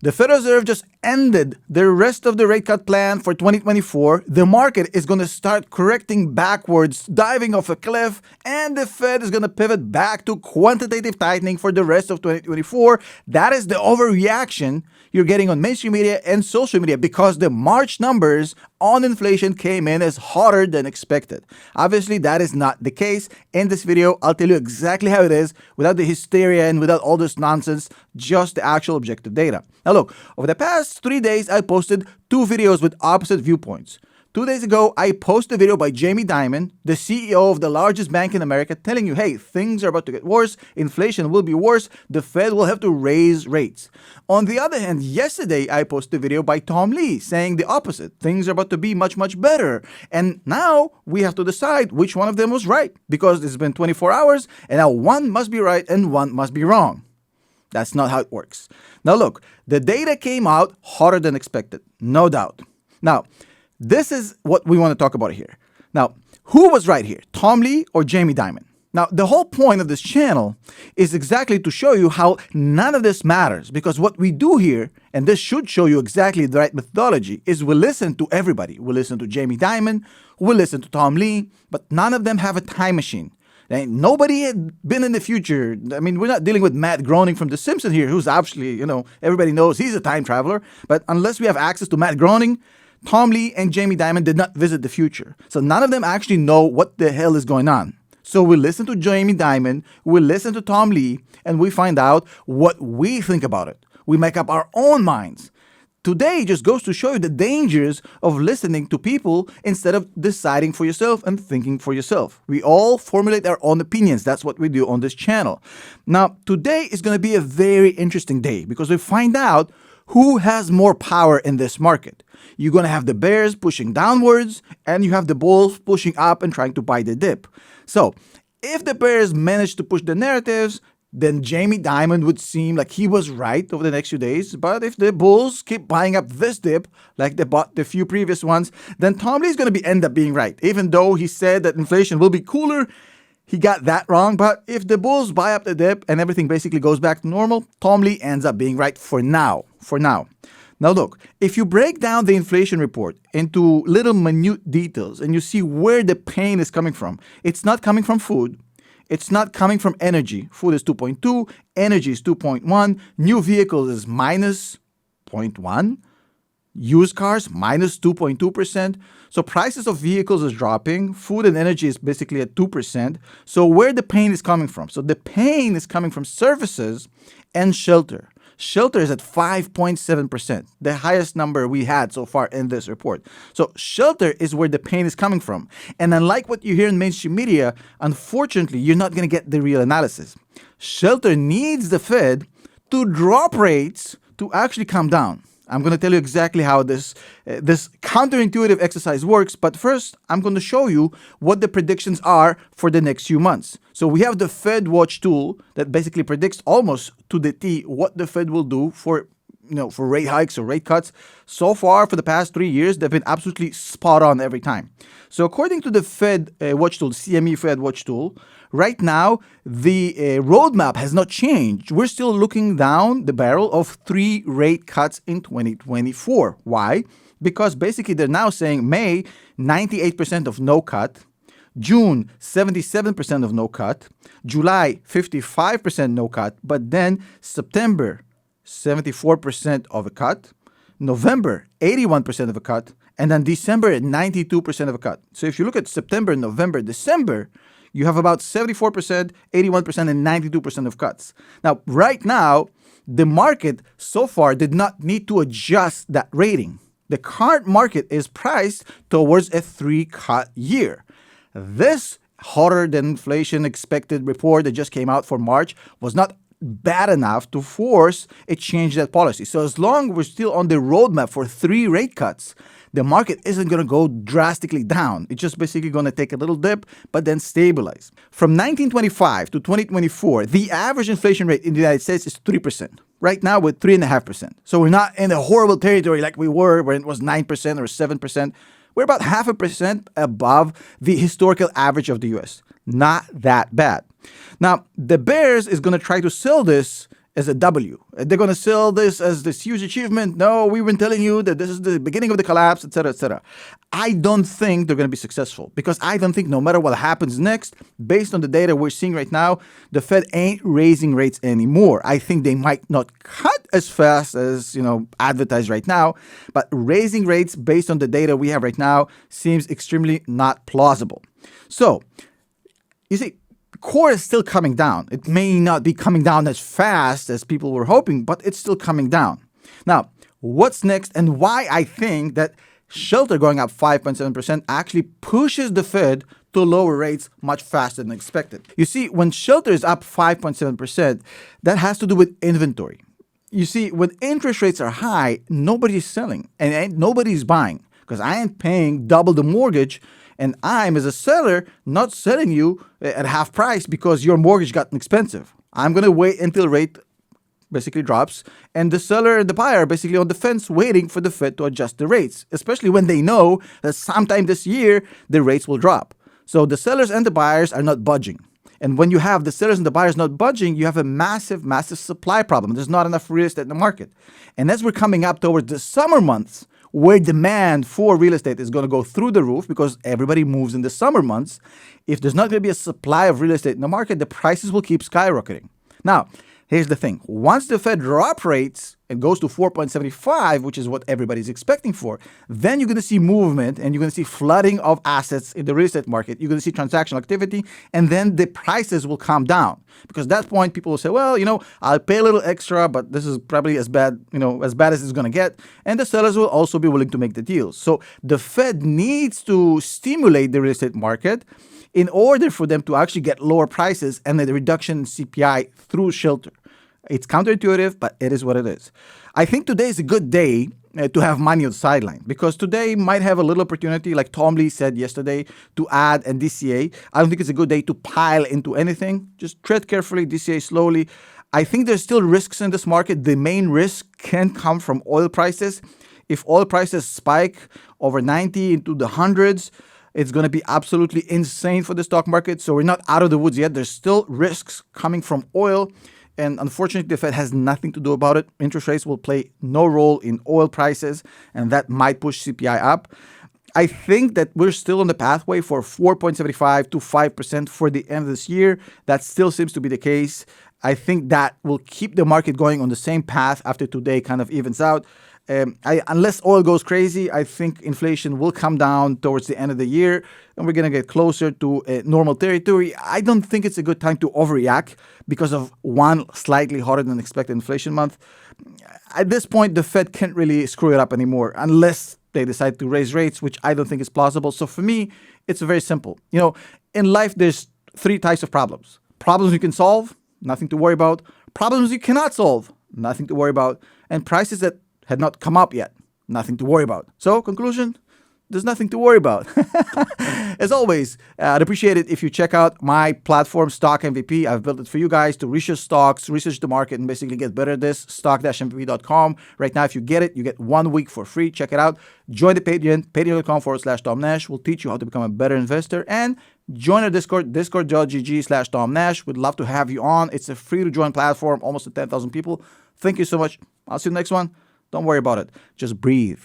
The Federal Reserve just ended the rest of the rate cut plan for 2024. The market is going to start correcting backwards, diving off a cliff, and the Fed is going to pivot back to quantitative tightening for the rest of 2024. That is the overreaction you're getting on mainstream media and social media because the March numbers on inflation came in as hotter than expected. Obviously, that is not the case. In this video, I'll tell you exactly how it is without the hysteria and without all this nonsense, just the actual objective data. Now look, over the past 3 days, I posted 2 videos with opposite viewpoints. 2 days ago, I posted a video by Jamie Dimon, the CEO of the largest bank in America, telling you, hey, things are about to get worse, inflation will be worse, the Fed will have to raise rates. On the other hand, yesterday, I posted a video by Tom Lee saying the opposite. Things are about to be much, much better. And now we have to decide which one of them was right, because it's been 24 hours, and now one must be right and one must be wrong. That's not how it works. Now look, the data came out hotter than expected, no doubt. Now, this is what we want to talk about here. Now, who was right here, Tom Lee or Jamie Dimon? Now, the whole point of this channel is exactly to show you how none of this matters, because what we do here, and this should show you exactly the right methodology, is we listen to everybody. We listen to Jamie Dimon, we listen to Tom Lee, but none of them have a time machine. And nobody had been in the future. I mean, we're not dealing with Matt Groening from The Simpsons here, who's actually, everybody knows he's a time traveler. But unless we have access to Matt Groening, Tom Lee and Jamie Dimon did not visit the future. So none of them actually know what the hell is going on. So we listen to Jamie Dimon, we listen to Tom Lee, and we find out what we think about it. We make up our own minds. Today just goes to show you the dangers of listening to people instead of deciding for yourself and thinking for yourself. We all formulate our own opinions. That's what we do on this channel. Now, today is going to be a very interesting day because we find out who has more power in this market. You're going to have the bears pushing downwards and you have the bulls pushing up and trying to buy the dip. So if the bears manage to push the narratives, then Jamie Dimon would seem like he was right over the next few days. But if the bulls keep buying up this dip, like they bought the few previous ones, then Tom Lee is going to end up being right. Even though he said that inflation will be cooler, he got that wrong. But if the bulls buy up the dip and everything basically goes back to normal, Tom Lee ends up being right for now. Now look, if you break down the inflation report into little minute details and you see where the pain is coming from, it's not coming from food. It's not coming from energy. Food is 2.2, energy is 2.1, new vehicles is minus 0.1, used cars minus 2.2%. So prices of vehicles is dropping, food and energy is basically at 2%. So where the pain is coming from? So the pain is coming from services and shelter. Shelter is at 5.7%, the highest number we had so far in this report. So shelter is where the pain is coming from. And unlike what you hear in mainstream media, unfortunately, you're not going to get the real analysis. Shelter needs the Fed to drop rates to actually come down. I'm going to tell you exactly how this counterintuitive exercise works. But first, I'm going to show you what the predictions are for the next few months. So we have the Fed Watch tool that basically predicts almost to the T what the Fed will do for rate hikes or rate cuts. So far, for the past 3 years, they've been absolutely spot on every time. So according to the Fed Watch tool, CME Fed Watch tool, right now, the roadmap has not changed. We're still looking down the barrel of 3 rate cuts in 2024. Why? Because basically they're now saying May, 98% of no cut. June, 77% of no cut. July, 55% no cut. But then September, 74% of a cut. November, 81% of a cut. And then December, 92% of a cut. So if you look at September, November, December, you have about 74%, 81%, and 92% of cuts. Now, right now, the market so far did not need to adjust that rating. The current market is priced towards a 3-cut year. This hotter than inflation expected report that just came out for March was not bad enough to force a change in that policy. So as long as we're still on the roadmap for 3 rate cuts, the market isn't going to go drastically down. It's just basically going to take a little dip, but then stabilize. From 1925 to 2024, the average inflation rate in the United States is 3%. Right now, we're 3.5%. So we're not in a horrible territory like we were when it was 9% or 7%. We're about 0.5% above the historical average of the US. Not that bad. Now, the bears is going to try to sell this as a W. They're going to sell this as this huge achievement. No, we've been telling you that this is the beginning of the collapse, etc., etc. I don't think they're going to be successful because I don't think no matter what happens next, based on the data we're seeing right now, the Fed ain't raising rates anymore. I think they might not cut as fast as, advertised right now, but raising rates based on the data we have right now seems extremely not plausible. So, you see, core is still coming down. It may not be coming down as fast as people were hoping, but it's still coming down. Now, what's next and why I think that shelter going up 5.7% actually pushes the Fed to lower rates much faster than expected. You see, when shelter is up 5.7%, that has to do with inventory. You see, when interest rates are high, nobody's selling and nobody's buying because I ain't paying double the mortgage. And I'm, as a seller, not selling you at half price because your mortgage got expensive. I'm going to wait until rate basically drops. And the seller and the buyer are basically on the fence waiting for the Fed to adjust the rates, especially when they know that sometime this year, the rates will drop. So the sellers and the buyers are not budging. And when you have the sellers and the buyers not budging, you have a massive, massive supply problem. There's not enough real estate in the market. And as we're coming up towards the summer months, where demand for real estate is going to go through the roof because everybody moves in the summer months, if there's not going to be a supply of real estate in the market, the prices will keep skyrocketing. Now, here's the thing. Once the Fed drops rates and goes to 4.75, which is what everybody's expecting for, then you're going to see movement and you're going to see flooding of assets in the real estate market. You're going to see transactional activity, and then the prices will come down. Because at that point, people will say, well, I'll pay a little extra, but this is probably as bad as it's going to get. And the sellers will also be willing to make the deals. So the Fed needs to stimulate the real estate market in order for them to actually get lower prices and the reduction in CPI through shelter. It's counterintuitive, but it is what it is. I think today is a good day to have money on the sideline because today might have a little opportunity, like Tom Lee said yesterday, to add and DCA. I don't think it's a good day to pile into anything. Just tread carefully, DCA slowly. I think there's still risks in this market. The main risk can come from oil prices. If oil prices spike over 90 into the hundreds, it's going to be absolutely insane for the stock market. So we're not out of the woods yet. There's still risks coming from oil. And unfortunately, the Fed has nothing to do about it. Interest rates will play no role in oil prices, and that might push CPI up. I think that we're still on the pathway for 4.75 to 5% for the end of this year. That still seems to be the case. I think that will keep the market going on the same path after today kind of evens out. Unless oil goes crazy, I think inflation will come down towards the end of the year and we're going to get closer to normal territory. I don't think it's a good time to overreact because of one slightly hotter than expected inflation month. At this point, the Fed can't really screw it up anymore unless they decide to raise rates, which I don't think is plausible. So for me, it's very simple. In life, there's three types of problems. Problems you can solve, nothing to worry about. Problems you cannot solve, nothing to worry about. And prices that had not come up yet, nothing to worry about. So, conclusion, there's nothing to worry about. As always, I'd appreciate it if you check out my platform, Stock MVP. I've built it for you guys to research stocks, research the market, and basically get better at this. Stock-mvp.com. Right now, if you get it, you get 1 week for free. Check it out. Join the Patreon, patreon.com/Tom Nash. We'll teach you how to become a better investor. And join our Discord, discord.gg/Tom Nash. We'd love to have you on. It's a free-to-join platform, almost 10,000 people. Thank you so much. I'll see you next one. Don't worry about it. Just breathe.